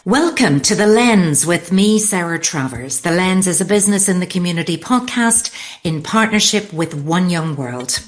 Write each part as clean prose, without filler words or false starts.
Welcome to The Lens with me, Sarah Travers. The Lens is a Business in the Community podcast in partnership with One Young World.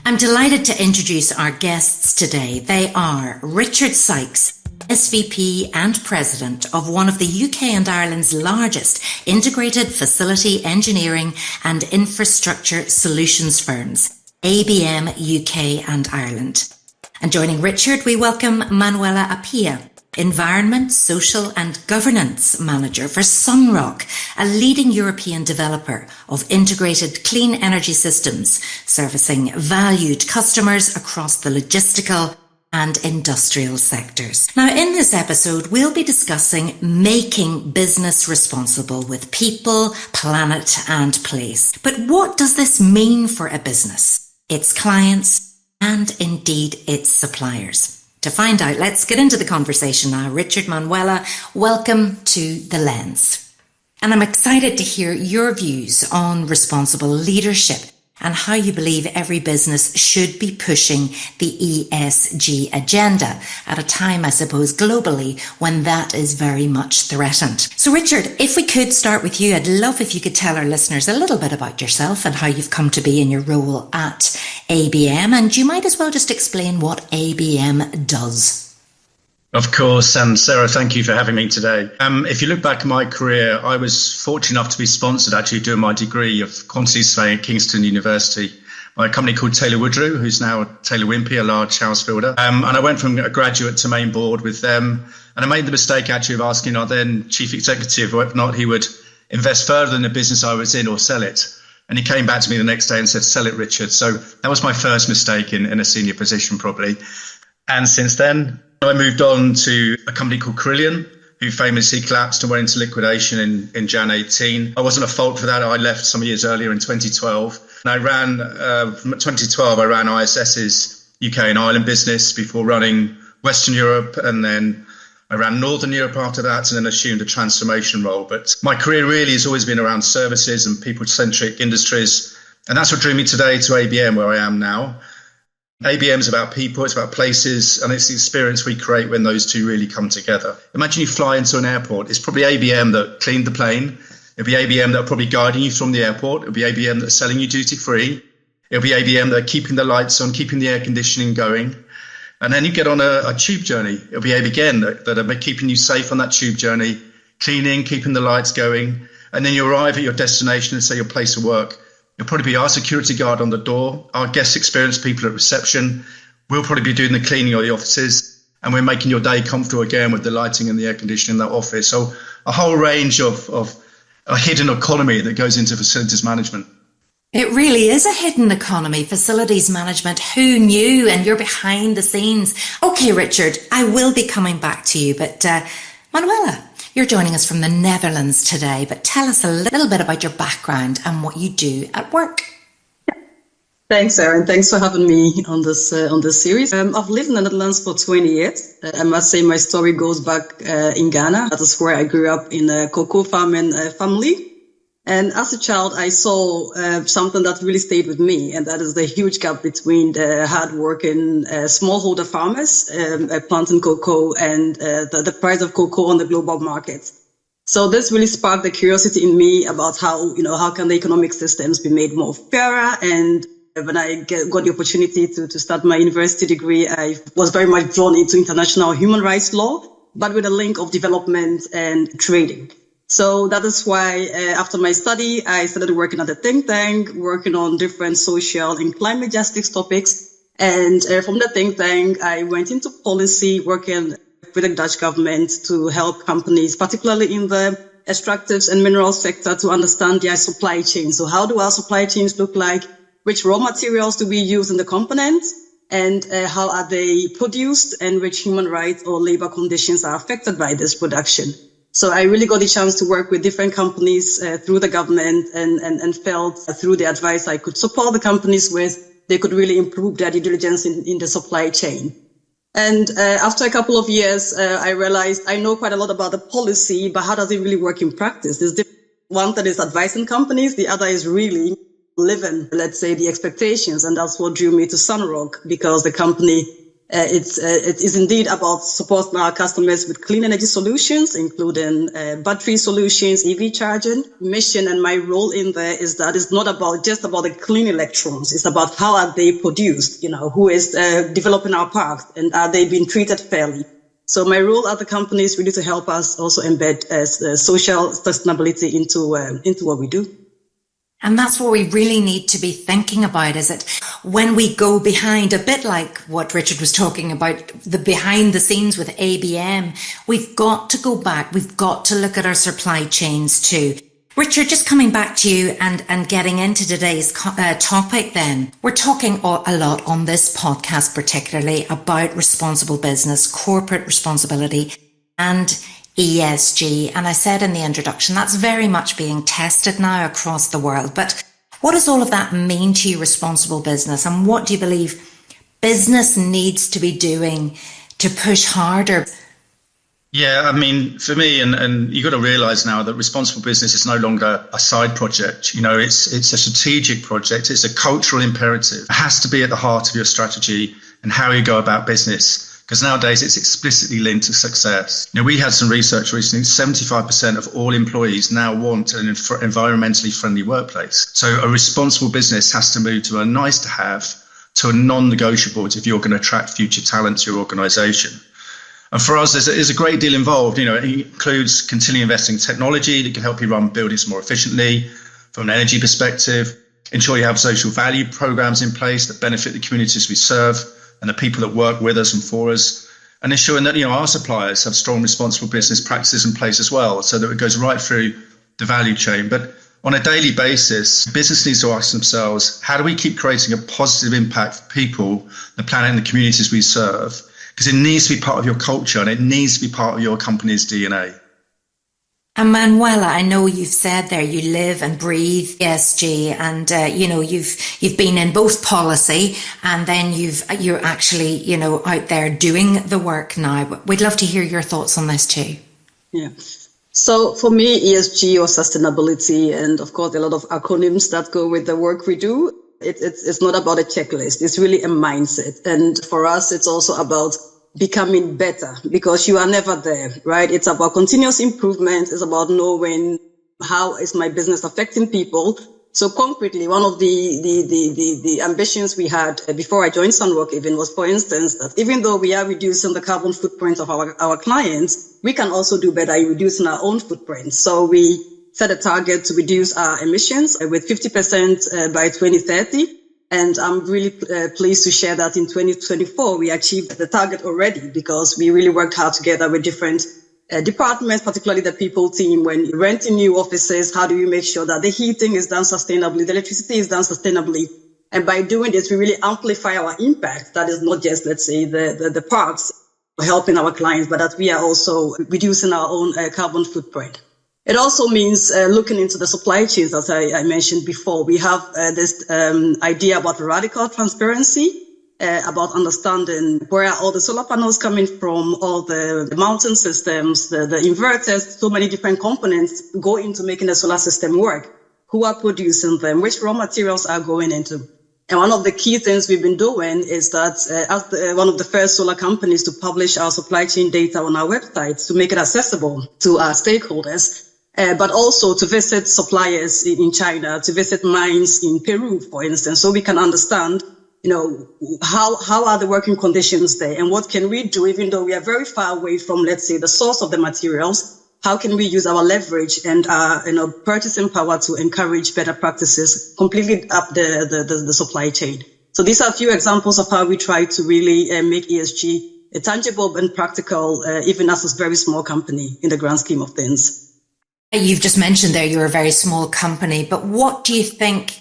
I'm delighted to introduce our guests today. They are Richard Sykes, SVP and President of one of the UK and Ireland's largest integrated facility engineering and infrastructure solutions firms, ABM UK and Ireland. And joining Richard, we welcome Manuella Appiah, Environment, Social and Governance Manager for SUNROCK, a leading European developer of integrated clean energy systems, servicing valued customers across the logistical and industrial sectors. Now, in this episode, we'll be discussing making business responsible with people, planet and place. But what does this mean for a business, its clients, and indeed its suppliers? To find out, let's get into the conversation now. Richard, Manuella, welcome to The Lens. And I'm excited to hear your views on responsible leadership and how you believe every business should be pushing the ESG agenda at a time, I suppose, globally when that is very much threatened. So Richard, if we could start with you, I'd love if you could tell our listeners a little bit about yourself and how you've come to be in your role at ABM. And you might as well just explain what ABM does. Of course, and Sarah, thank you for having me today. If you look back at my career, I was fortunate enough to be sponsored actually doing my degree of quantity surveying at Kingston University by a company called Taylor Woodrow, who's now Taylor Wimpey, a large house builder. And I went from a graduate to main board with them. And I made the mistake actually of asking our then chief executive whether or not he would invest further in the business I was in or sell it. And he came back to me the next day and said, "Sell it, Richard." So that was my first mistake in a senior position probably. And since then, I moved on to a company called Carillion, who famously collapsed and went into liquidation in Jan 18. I wasn't at fault for that. I left some years earlier in 2012. And I ran, from 2012, I ran ISS's UK and Ireland business before running Western Europe. And then I ran Northern Europe after that and then assumed a transformation role. But my career really has always been around services and people-centric industries. And that's what drew me today to ABM, where I am now. ABM is about people, it's about places, and it's the experience we create when those two really come together. Imagine you fly into an airport. It's probably ABM that cleaned the plane. It'll be ABM that are probably guiding you from the airport. It'll be ABM that's selling you duty free. It'll be ABM that are keeping the lights on, keeping the air conditioning going. And then you get on a tube journey. It'll be ABM that are keeping you safe on that tube journey, cleaning, keeping the lights going. And then you arrive at your destination and say your place of work. It'll probably be our security guard on the door, our guest experience people at reception. We'll probably be doing the cleaning of the offices, and we're making your day comfortable again with the lighting and the air conditioning in that office. So a whole range of a hidden economy that goes into facilities management. It really is a hidden economy, facilities management. Who knew? And you're behind the scenes. Okay, Richard, I will be coming back to you, but Manuella, you're joining us from the Netherlands today, but tell us a little bit about your background and what you do at work. Thanks, Sarah, and thanks for having me on this series. I've lived in the Netherlands for 20 years. I must say my story goes back in Ghana. That is where I grew up in a cocoa farming family. And as a child, I saw something that really stayed with me, and that is the huge gap between the hardworking smallholder farmers planting cocoa and the price of cocoa on the global market. So this really sparked the curiosity in me about how can the economic systems be made more fairer. And when I got the opportunity to start my university degree, I was very much drawn into international human rights law, but with a link of development and trading. So that is why after my study, I started working at a think tank, working on different social and climate justice topics. And from the think tank, I went into policy, working with the Dutch government to help companies, particularly in the extractives and mineral sector, to understand their supply chain. So how do our supply chains look like? Which raw materials do we use in the components? And how are they produced? And which human rights or labor conditions are affected by this production? So I really got the chance to work with different companies through the government and felt through the advice I could support the companies with, they could really improve their due diligence in the supply chain. And after a couple of years, I realized I know quite a lot about the policy, but how does it really work in practice? There's one that is advising companies, the other is really living, let's say, the expectations. And that's what drew me to SUNROCK, because the company It is indeed about supporting our customers with clean energy solutions, including battery solutions, EV charging. Mission and my role in there is that it's not about just about the clean electrons. It's about how are they produced, who is developing our parks, and are they being treated fairly. So my role at the company is really to help us also embed social sustainability into what we do. And that's what we really need to be thinking about, is it? When we go behind, a bit like what Richard was talking about, the behind the scenes with ABM, we've got to go back. We've got to look at our supply chains too. Richard, just coming back to you and getting into today's topic then. We're talking a lot on this podcast, particularly about responsible business, corporate responsibility, and ESG. And I said in the introduction, that's very much being tested now across the world. But what does all of that mean to you, responsible business? And what do you believe business needs to be doing to push harder? Yeah, I mean, for me, and you've got to realise now that responsible business is no longer a side project. It's a strategic project. It's a cultural imperative. It has to be at the heart of your strategy and how you go about business. Because nowadays it's explicitly linked to success. We had some research recently, 75% of all employees now want an environmentally friendly workplace. So a responsible business has to move to a nice to have to a non-negotiable if you're going to attract future talent to your organisation. And for us, there's a great deal involved. It includes continually investing in technology that can help you run buildings more efficiently from an energy perspective, ensure you have social value programs in place that benefit the communities we serve and the people that work with us and for us, and ensuring that our suppliers have strong responsible business practices in place as well, so that it goes right through the value chain. But on a daily basis, business needs to ask themselves, how do we keep creating a positive impact for people, the planet and the communities we serve? Because it needs to be part of your culture and it needs to be part of your company's DNA. And Manuella, I know you've said there you live and breathe ESG, and you've been in both policy and then you're actually out there doing the work now. We'd love to hear your thoughts on this too. Yeah. So for me, ESG or sustainability, and of course a lot of acronyms that go with the work we do, it's not about a checklist. It's really a mindset, and for us, it's also about becoming better, because you are never there, right? It's about continuous improvement. It's about knowing how is my business affecting people. So concretely, one of the ambitions we had before I joined SUNROCK even was, for instance, that even though we are reducing the carbon footprint of our clients, we can also do better in reducing our own footprint. So we set a target to reduce our emissions with 50% by 2030. And I'm really pleased to share that in 2024, we achieved the target already, because we really worked hard together with different departments, particularly the people team. When you rent in new offices, how do we make sure that the heating is done sustainably, the electricity is done sustainably? And by doing this, we really amplify our impact. That is not just, let's say, the parks helping our clients, but that we are also reducing our own carbon footprint. It also means looking into the supply chains, as I mentioned before. We have this idea about radical transparency, about understanding where are all the solar panels coming from, all the mountain systems, the inverters. So many different components go into making the solar system work. Who are producing them? Which raw materials are going into? And one of the key things we've been doing is that as one of the first solar companies to publish our supply chain data on our website to make it accessible to our stakeholders, but also to visit suppliers in China, to visit mines in Peru, for instance, so we can understand, how are the working conditions there and what can we do, even though we are very far away from, let's say, the source of the materials. How can we use our leverage and our, purchasing power to encourage better practices completely up the supply chain? So these are a few examples of how we try to really make ESG tangible and practical, even as a very small company in the grand scheme of things. You've just mentioned there you're a very small company, but what do you think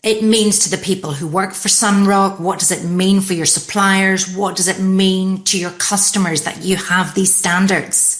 it means to the people who work for SUNROCK? What does it mean for your suppliers? What does it mean to your customers that you have these standards?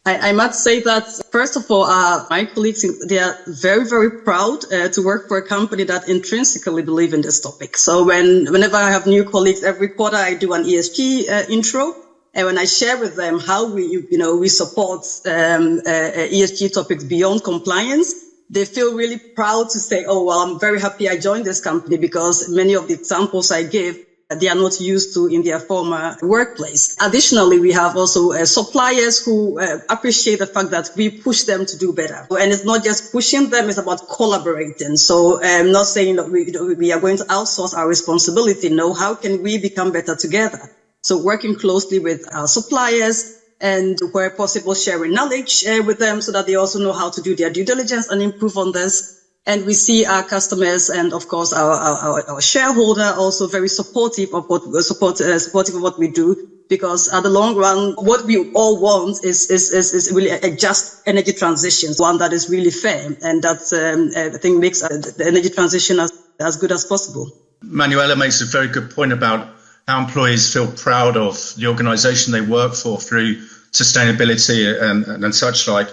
I must say that, first of all, my colleagues, they are very, very proud to work for a company that intrinsically believe in this topic. So whenever I have new colleagues, every quarter I do an ESG intro. And when I share with them how we support ESG topics beyond compliance, they feel really proud to say, oh, well, I'm very happy I joined this company, because many of the examples I give they are not used to in their former workplace. Additionally, we have also suppliers who appreciate the fact that we push them to do better. And it's not just pushing them, it's about collaborating. So I'm not saying that we are going to outsource our responsibility. No, how can we become better together? So working closely with our suppliers and where possible sharing knowledge with them so that they also know how to do their due diligence and improve on this. And we see our customers and, of course, our shareholder also very supportive of what we do, because at the long run, what we all want is really a just energy transition, one that is really fair, and that I think makes the energy transition as good as possible. Manuella makes a very good point about how employees feel proud of the organisation they work for through sustainability and such like.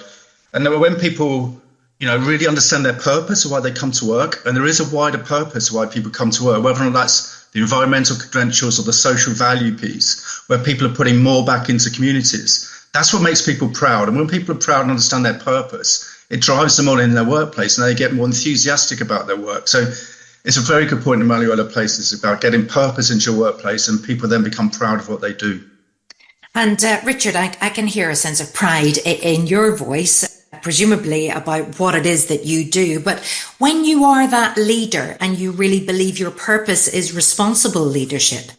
And when people really understand their purpose of why they come to work. And there is a wider purpose why people come to work, whether or not that's the environmental credentials or the social value piece, where people are putting more back into communities. That's what makes people proud. And when people are proud and understand their purpose, it drives them on in their workplace and they get more enthusiastic about their work. So it's a very good point in Manuella places about getting purpose into your workplace, and people then become proud of what they do. And Richard, I can hear a sense of pride in your voice, presumably about what it is that you do. But when you are that leader and you really believe your purpose is responsible leadership,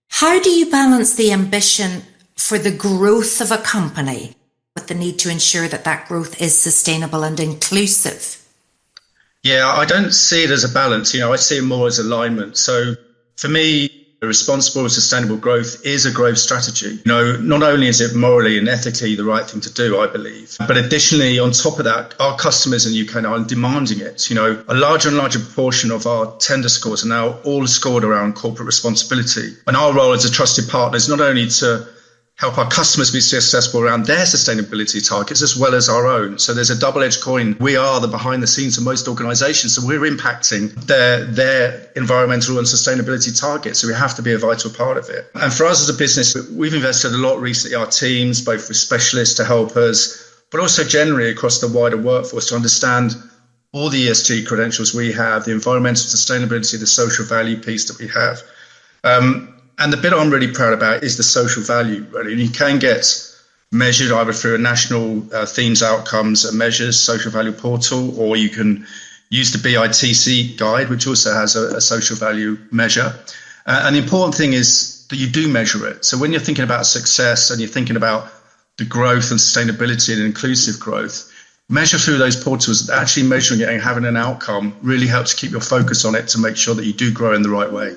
how do you balance the ambition for the growth of a company with the need to ensure that that growth is sustainable and inclusive? Yeah, I don't see it as a balance. I see it more as alignment. So for me, responsible, sustainable growth is a growth strategy. Not only is it morally and ethically the right thing to do, I believe, but additionally, on top of that, our customers in the UK and Ireland demanding it. A larger and larger proportion of our tender scores are now all scored around corporate responsibility. And our role as a trusted partner is not only to help our customers be successful around their sustainability targets as well as our own. So there's a double-edged coin. We are the behind the scenes of most organizations, so we're impacting their environmental and sustainability targets. So we have to be a vital part of it. And for us as a business, we've invested a lot recently, our teams, both with specialists to help us, but also generally across the wider workforce to understand all the ESG credentials we have, the environmental sustainability, the social value piece that we have. And the bit I'm really proud about is the social value, really. And you can get measured either through a national themes, outcomes and measures social value portal, or you can use the BITC guide, which also has a social value measure. And the important thing is that you do measure it. So when you're thinking about success and you're thinking about the growth and sustainability and inclusive growth, measure through those portals. Actually measuring it and having an outcome really helps keep your focus on it to make sure that you do grow in the right way.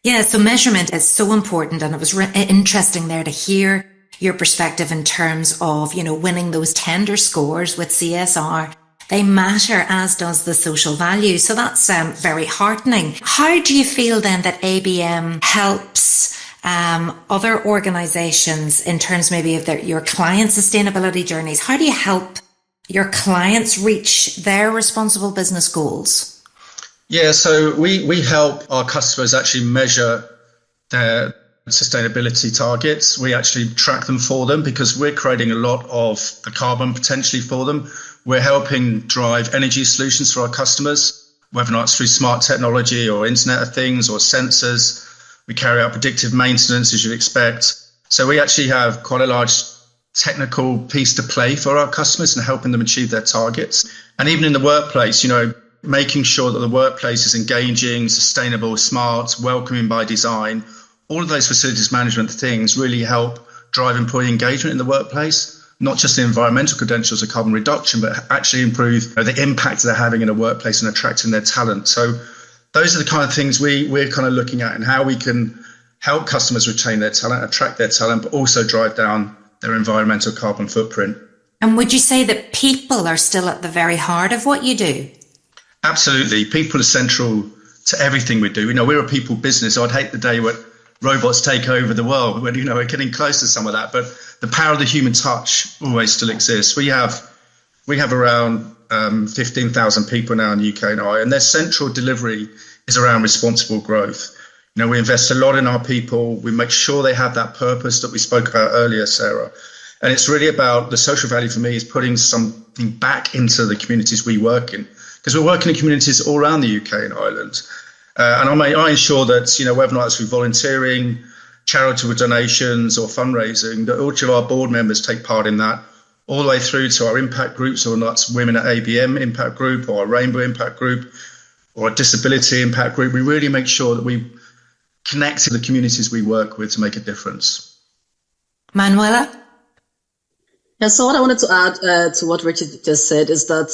Yeah, so measurement is so important, and it was interesting there to hear your perspective in terms of, winning those tender scores with CSR. They matter, as does the social value. So that's very heartening. How do you feel then that ABM helps other organizations in terms maybe of your client sustainability journeys? How do you help your clients reach their responsible business goals? Yeah, so we help our customers actually measure their sustainability targets. We actually track them for them because we're creating a lot of the carbon potentially for them. We're helping drive energy solutions for our customers, whether or not it's through smart technology or Internet of Things or sensors. We carry out predictive maintenance, as you'd expect. So we actually have quite a large technical piece to play for our customers and helping them achieve their targets. And even in the workplace, making sure that the workplace is engaging, sustainable, smart, welcoming by design. All of those facilities management things really help drive employee engagement in the workplace, not just the environmental credentials of carbon reduction, but actually improve the impact they're having in a workplace and attracting their talent. So those are the kind of things we're kind of looking at, and how we can help customers retain their talent, attract their talent, but also drive down their environmental carbon footprint. And would you say that people are still at the very heart of what you do? Absolutely. People are central to everything we do. We're a people business. I'd hate the day when robots take over the world, when, we're getting close to some of that. But the power of the human touch always still exists. We have around 15,000 people now in the UK and Ireland, and their central delivery is around responsible growth. We invest a lot in our people. We make sure they have that purpose that we spoke about earlier, Sarah. And it's really about the social value for me is putting something back into the communities we work in. Because we're working in communities all around the UK and Ireland. And I ensure that, whether or not it's through volunteering, charitable donations or fundraising, that each of our board members take part in that, all the way through to our impact groups, or that's Women at ABM Impact Group or a Rainbow Impact Group or a Disability Impact Group. We really make sure that we connect to the communities we work with to make a difference. Manuela? Yeah, so what I wanted to add to what Richard just said is that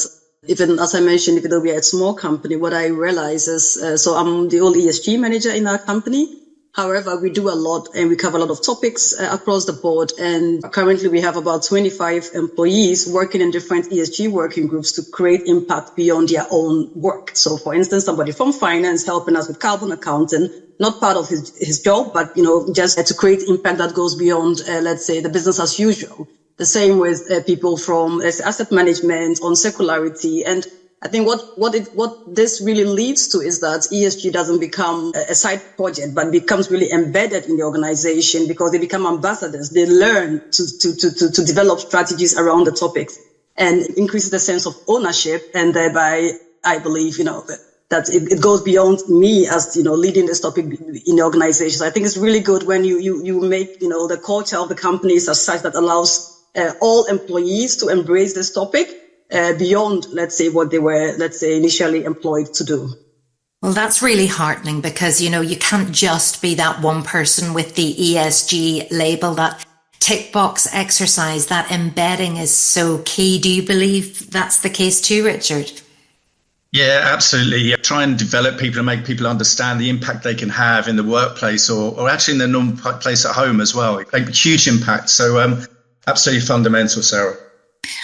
even, as I mentioned, even though we are a small company, what I realize is, so I'm the only ESG manager in our company. However, we do a lot and we cover a lot of topics across the board. And currently we have about 25 employees working in different ESG working groups to create impact beyond their own work. So for instance, somebody from finance helping us with carbon accounting, not part of his job, but, just to create impact that goes beyond, let's say, the business as usual. The same with people from asset management on circularity. And I think what this really leads to is that ESG doesn't become a side project, but becomes really embedded in the organization because they become ambassadors. They learn to develop strategies around the topics and increases the sense of ownership. And thereby, I believe, that it goes beyond me as, leading this topic in the organization. So I think it's really good when you make, the culture of the companies as such that allows all employees to embrace this topic. Beyond, let's say, what they were, initially employed to do. Well, that's really heartening because, you can't just be that one person with the ESG label, that tick box exercise. That embedding is so key. Do you believe that's the case too, Richard? Yeah, absolutely. Try and develop people and make people understand the impact they can have in the workplace or actually in their normal place at home as well. Make a huge impact. So absolutely fundamental, Sarah.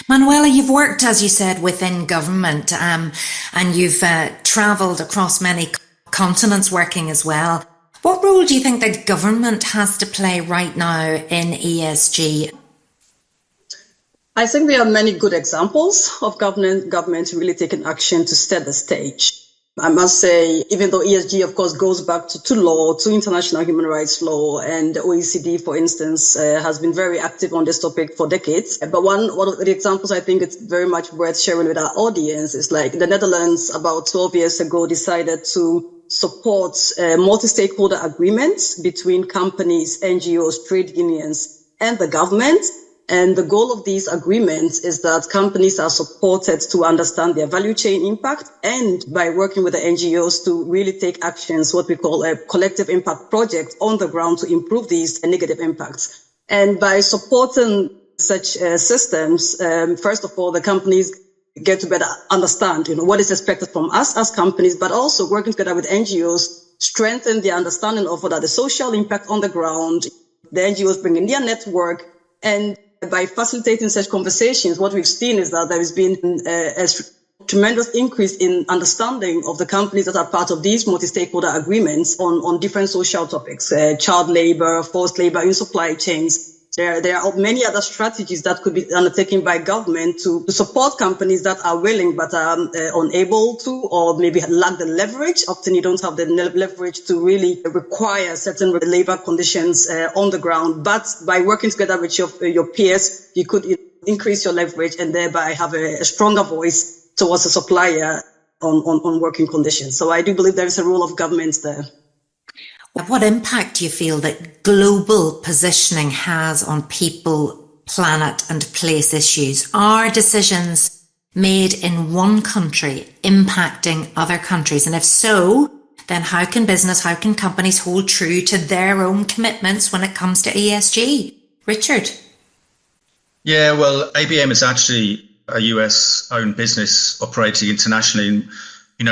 Manuela, you've worked, as you said, within government and you've travelled across many continents working as well. What role do you think that government has to play right now in ESG? I think there are many good examples of government really taking action to set the stage. I must say, even though ESG, of course, goes back to law, to international human rights law, and the OECD, for instance, has been very active on this topic for decades. But one of the examples I think it's very much worth sharing with our audience is like the Netherlands about 12 years ago decided to support multi-stakeholder agreements between companies, NGOs, trade unions, and the government. And the goal of these agreements is that companies are supported to understand their value chain impact and by working with the NGOs to really take actions, what we call a collective impact project on the ground to improve these negative impacts. And by supporting such systems, first of all, the companies get to better understand, what is expected from us as companies, but also working together with NGOs, strengthen the understanding of what are the social impact on the ground, the NGOs bring in their network, and by facilitating such conversations, what we've seen is that there has been a tremendous increase in understanding of the companies that are part of these multi-stakeholder agreements on different social topics, child labor, forced labor in supply chains. There are many other strategies that could be undertaken by government to support companies that are willing but are unable to, or maybe lack the leverage. Often you don't have the leverage to really require certain labor conditions on the ground. But by working together with your peers, you could increase your leverage and thereby have a stronger voice towards the supplier on working conditions. So I do believe there is a role of governments there. What impact do you feel that global positioning has on people, planet and place issues? Are decisions made in one country impacting other countries? And if so, then how can companies hold true to their own commitments when it comes to ESG? Richard? Yeah, well, ABM is actually a US-owned business operating internationally.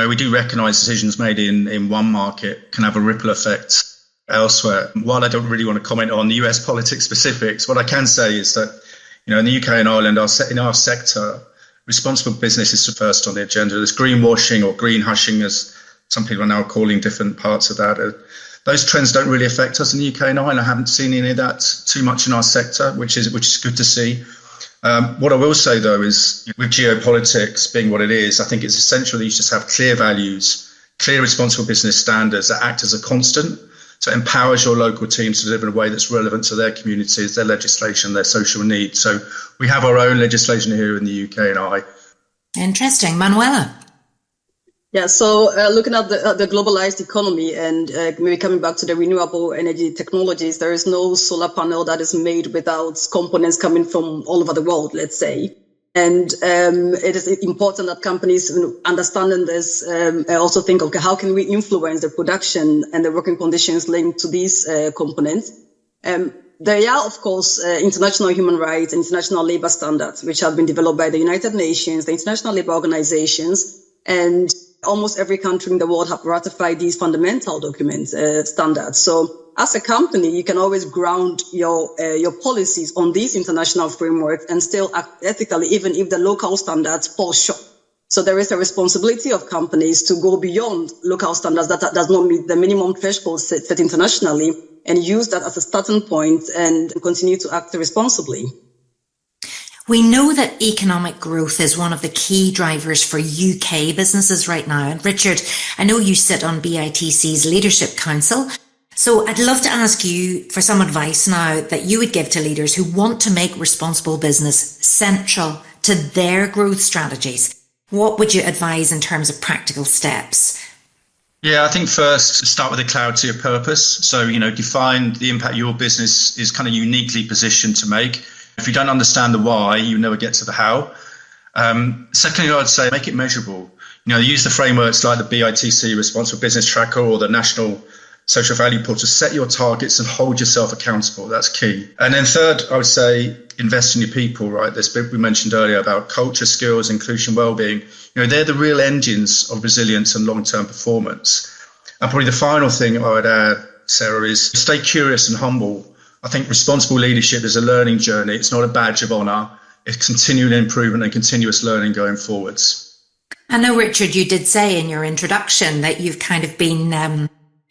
We do recognise decisions made in one market can have a ripple effect elsewhere. While I don't really want to comment on the US politics specifics, what I can say is that, in the UK and Ireland, in our sector, responsible business is first on the agenda. There's greenwashing or green hushing, as some people are now calling different parts of that. Those trends don't really affect us in the UK and Ireland. I haven't seen any of that too much in our sector, which is good to see. What I will say, though, is with geopolitics being what it is, I think it's essential that you just have clear values, clear responsible business standards that act as a constant. So it empowers your local teams to deliver in a way that's relevant to their communities, their legislation, their social needs. So we have our own legislation here in the UK and I. Interesting. Manuela? Yeah, so looking at the globalized economy and maybe coming back to the renewable energy technologies, there is no solar panel that is made without components coming from all over the world, let's say. And it is important that companies, understanding this, also think, okay, how can we influence the production and the working conditions linked to these components? There are, of course, international human rights and international labor standards, which have been developed by the United Nations, the International Labour Organizations, and almost every country in the world have ratified these fundamental documents, standards. So as a company, you can always ground your policies on these international frameworks and still act ethically, even if the local standards fall short. So there is a responsibility of companies to go beyond local standards that does not meet the minimum threshold set internationally and use that as a starting point and continue to act responsibly. We know that economic growth is one of the key drivers for UK businesses right now. And Richard, I know you sit on BITC's Leadership Council. So I'd love to ask you for some advice now that you would give to leaders who want to make responsible business central to their growth strategies. What would you advise in terms of practical steps? Yeah, I think first start with a clarity of purpose. So, define the impact your business is kind of uniquely positioned to make. If you don't understand the why, you never get to the how. Secondly, I'd say make it measurable. Use the frameworks like the BITC Responsible Business Tracker or the National Social Value Portal to set your targets and hold yourself accountable. That's key. And then third, I would say invest in your people, right? This bit we mentioned earlier about culture, skills, inclusion, well-being. They're the real engines of resilience and long-term performance. And probably the final thing I would add, Sarah, is stay curious and humble. I think responsible leadership is a learning journey. It's not a badge of honour. It's continual improvement and continuous learning going forwards. I know, Richard, you did say in your introduction that you've kind of been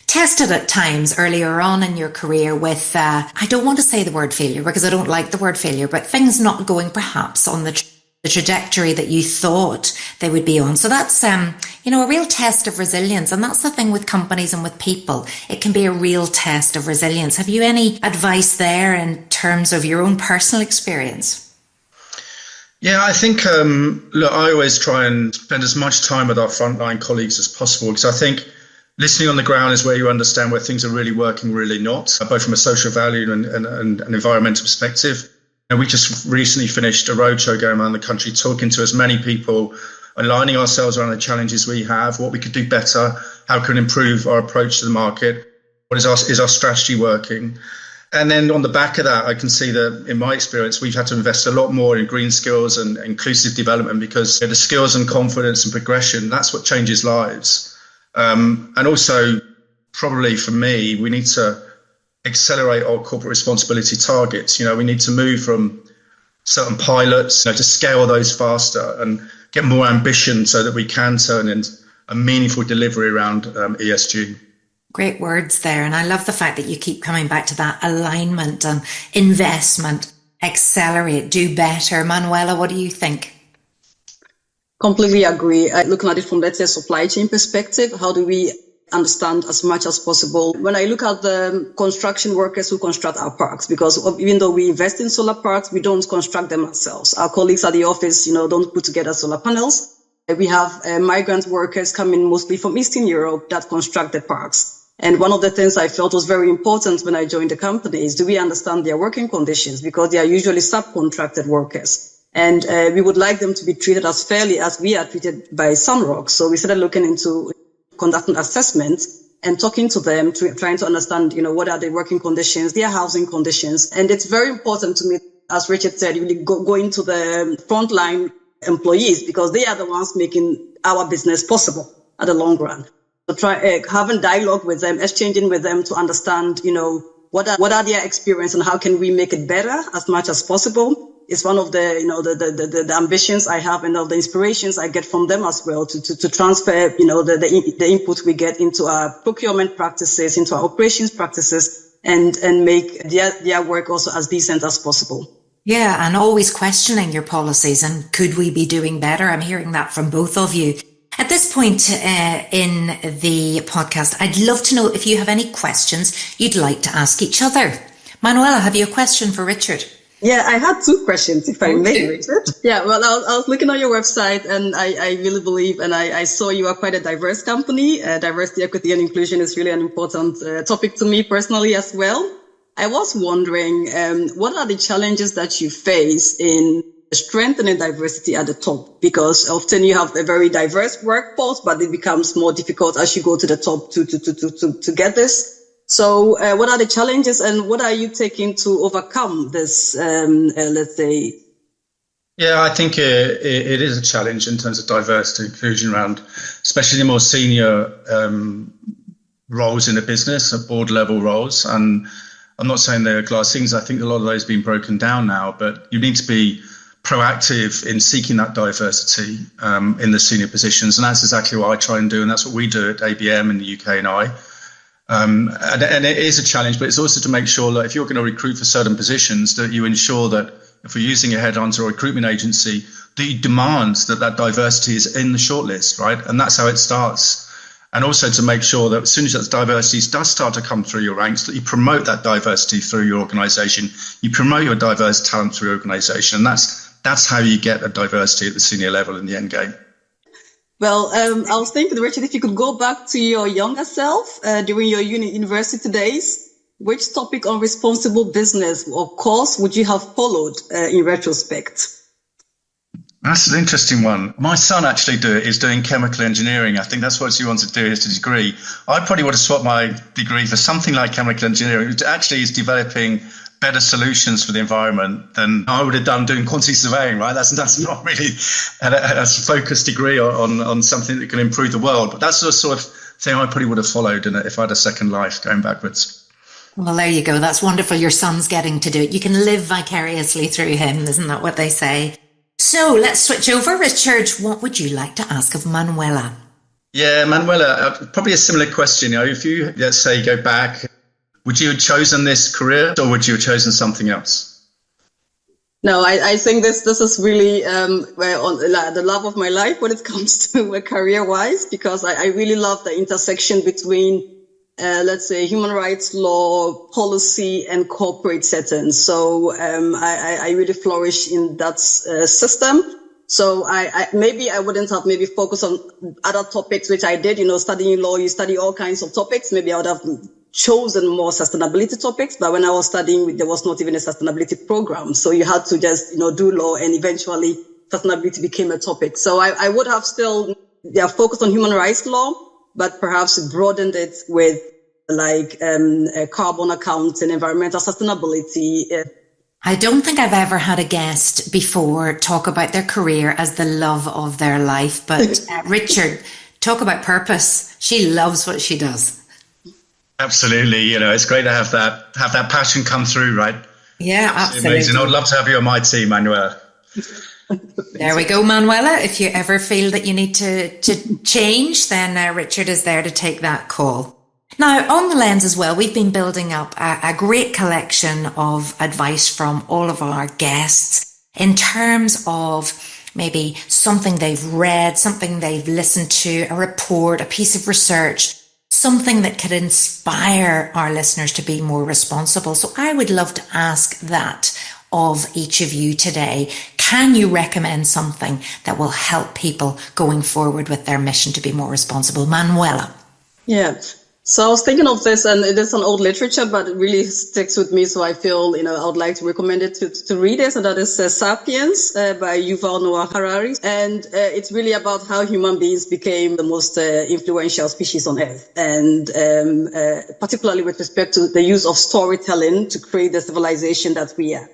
tested at times earlier on in your career with, I don't want to say the word failure because I don't like the word failure, but things not going perhaps on the trajectory that you thought they would be on. So that's, a real test of resilience. And that's the thing with companies and with people. It can be a real test of resilience. Have you any advice there in terms of your own personal experience? Yeah, I think, I always try and spend as much time with our frontline colleagues as possible, because I think listening on the ground is where you understand where things are really working, really not, both from a social value and environmental perspective. And we just recently finished a roadshow going around the country, talking to as many people, aligning ourselves around the challenges we have, what we could do better, how can we improve our approach to the market, is our strategy working? And then on the back of that, I can see that in my experience, we've had to invest a lot more in green skills and inclusive development, because the skills and confidence and progression, that's what changes lives. And also, probably for me, we need to accelerate our corporate responsibility targets. We need to move from certain pilots to scale those faster and get more ambition so that we can turn into a meaningful delivery around ESG. Great words there. And I love the fact that you keep coming back to that alignment and investment, accelerate, do better. Manuela, what do you think? Completely agree. Looking at it from, let's say, supply chain perspective, how do we understand as much as possible? When I look at the construction workers who construct our parks, because even though we invest in solar parks, we don't construct them ourselves. Our colleagues at the office, don't put together solar panels. We have migrant workers coming mostly from Eastern Europe that construct the parks. And one of the things I felt was very important when I joined the company is, do we understand their working conditions? Because they are usually subcontracted workers. And we would like them to be treated as fairly as we are treated by SUNROCK. So we started looking into conducting assessments and talking to them, trying to understand, what are the working conditions, their housing conditions. And it's very important to me, as Richard said, really go into the frontline employees, because they are the ones making our business possible at the long run. So try having dialogue with them, exchanging with them to understand, what are their experience and how can we make it better as much as possible. It's one of the ambitions I have and of the inspirations I get from them as well to transfer, the input we get into our procurement practices, into our operations practices, and make their work also as decent as possible. Yeah, and always questioning your policies and could we be doing better? I'm hearing that from both of you. At this point in the podcast, I'd love to know if you have any questions you'd like to ask each other. Manuela, have you a question for Richard? Yeah, I had two questions, if I may, Richard. Yeah, well, I was looking on your website, and I really believe, and I saw you are quite a diverse company. Diversity, equity, and inclusion is really an important topic to me personally as well. I was wondering, what are the challenges that you face in strengthening diversity at the top? Because often you have a very diverse workforce, but it becomes more difficult as you go to the top to get this. So what are the challenges, and what are you taking to overcome this, let's say? Yeah, I think it is a challenge in terms of diversity and inclusion around, especially the more senior roles in a business, at board level roles. And I'm not saying they're glass ceilings. I think a lot of those have been broken down now, but you need to be proactive in seeking that diversity in the senior positions. And that's exactly what I try and do. And that's what we do at ABM in the UK and I. And it is a challenge, but it's also to make sure that if you're going to recruit for certain positions, that you ensure that if we're using a headhunter or recruitment agency, that you demand that diversity is in the shortlist, right? And that's how it starts. And also to make sure that as soon as that diversity does start to come through your ranks, that you promote that diversity through your organisation. You promote your diverse talent through your organisation. And that's how you get a diversity at the senior level in the end game. Well, I was thinking, Richard, if you could go back to your younger self during your university days, which topic on responsible business or course would you have followed in retrospect? That's an interesting one. My son actually is doing chemical engineering. I think that's what he wants to do, his degree. I probably would have swapped my degree for something like chemical engineering, which actually is developing better solutions for the environment than I would have done doing quantity surveying, right? That's not really a focused degree on something that can improve the world. But that's the sort of thing I probably would have followed if I had a second life going backwards. Well, there you go. That's wonderful. Your son's getting to do it. You can live vicariously through him. Isn't that what they say? So let's switch over. Richard, what would you like to ask of Manuella? Yeah, Manuella, probably a similar question. If you, let's say, go back, would you have chosen this career or would you have chosen something else? No, I think this is really the love of my life when it comes to career-wise, because I really love the intersection between, let's say, human rights law, policy, and corporate settings. So I really flourish in that system. So I maybe I wouldn't have maybe focused on other topics, which I did. Studying law, you study all kinds of topics. Maybe I would have chosen more sustainability topics, but when I was studying, there was not even a sustainability program. So you had to just, do law, and eventually sustainability became a topic. So I would have still focused on human rights law, but perhaps broadened it with carbon accounting, environmental sustainability. I don't think I've ever had a guest before talk about their career as the love of their life, but Richard, talk about purpose. She loves what she does. Absolutely. It's great to have that passion come through, right? Yeah, absolutely. Amazing. I'd love to have you on my team, Manuela. There we go, Manuela. If you ever feel that you need to change, then Richard is there to take that call. Now, on the lens as well, we've been building up a great collection of advice from all of our guests in terms of maybe something they've read, something they've listened to, a report, a piece of research, something that could inspire our listeners to be more responsible. So I would love to ask that of each of you today. Can you recommend something that will help people going forward with their mission to be more responsible? Manuela. Yeah. So I was thinking of this, and it is an old literature, but it really sticks with me. So I feel, I would like to recommend it to readers, and that is Sapiens by Yuval Noah Harari. And it's really about how human beings became the most influential species on Earth, and particularly with respect to the use of storytelling to create the civilization that we are.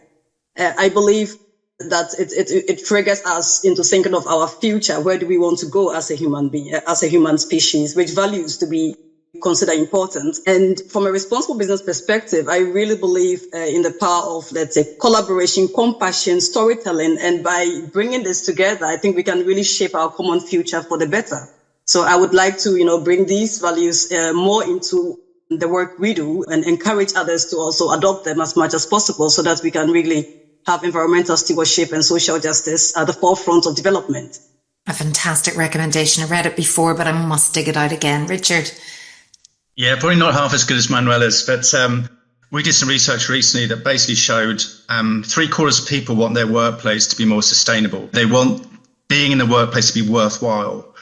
I believe that it triggers us into thinking of our future. Where do we want to go as a human being, as a human species? Which values do we consider important? And from a responsible business perspective, I really believe in the power of, let's say, collaboration, compassion, storytelling. And by bringing this together, I think we can really shape our common future for the better. So I would like to, bring these values more into the work we do and encourage others to also adopt them as much as possible so that we can really have environmental stewardship and social justice at the forefront of development. A fantastic recommendation. I read it before, but I must dig it out again. Richard. Yeah, probably not half as good as Manuela's, but We did some research recently that basically showed 3/4 of people want their workplace to be more sustainable. They want being in the workplace to be worthwhile.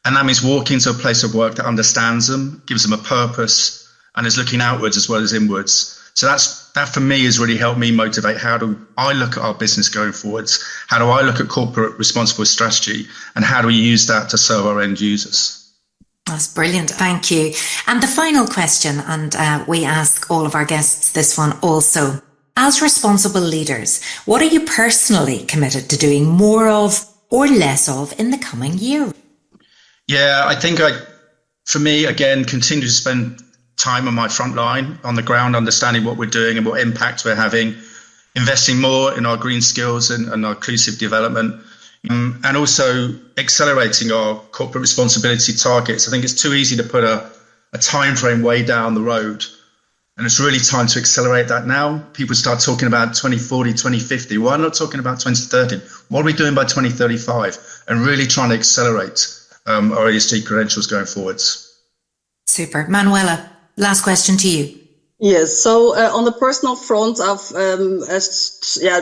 And that means walking into a place of work that understands them, gives them a purpose, and is looking outwards as well as inwards. So that for me has really helped me motivate. How do I look at our business going forwards? How do I look at corporate responsible strategy? And how do we use that to serve our end users? That's brilliant. Thank you. And the final question, and we ask all of our guests this one also. As responsible leaders, what are you personally committed to doing more of or less of in the coming year? Yeah, I think for me, again, continue to spend time on my front line, on the ground, understanding what we're doing and what impact we're having, investing more in our green skills and our inclusive development, and also accelerating our corporate responsibility targets. I think it's too easy to put a time frame way down the road, and it's really time to accelerate that now. People start talking about 2040, 2050. Why not talking about 2030? What are we doing by 2035? And really trying to accelerate our ESG credentials going forwards. Super. Manuela, last question to you. Yes, so on the personal front, I've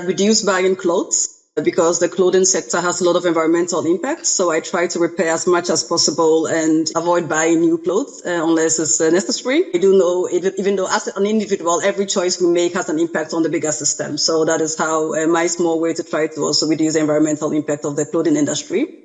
reduced buying clothes because the clothing sector has a lot of environmental impact. So I try to repair as much as possible and avoid buying new clothes unless it's necessary. I do know, even though as an individual, every choice we make has an impact on the bigger system. So that is how my small way to try to also reduce the environmental impact of the clothing industry.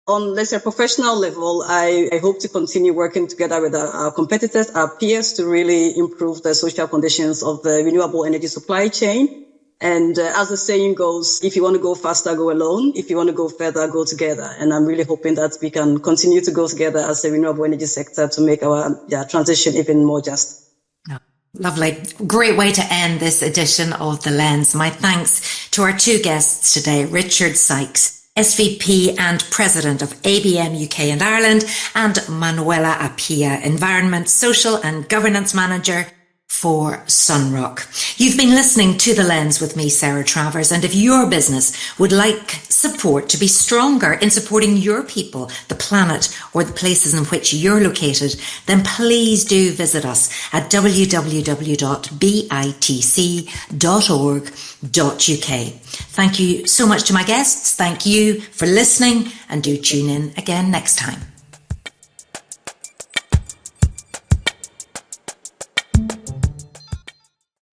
On, let's say, a professional level, I hope to continue working together with our competitors, our peers, to really improve the social conditions of the renewable energy supply chain. And as the saying goes, if you want to go faster, go alone. If you want to go further, go together. And I'm really hoping that we can continue to go together as a renewable energy sector to make our transition even more just. Oh, lovely. Great way to end this edition of The Lens. My thanks to our two guests today, Richard Sykes, SVP and President of ABM UK and Ireland, and Manuella Appiah, Environment, Social and Governance Manager for SUNROCK. You've been listening to The Lens with me, Sarah Travers, and if your business would like support to be stronger in supporting your people, the planet, or the places in which you're located, then please do visit us at www.bitc.org.uk. Thank you so much to my guests. Thank you for listening, and do tune in again next time.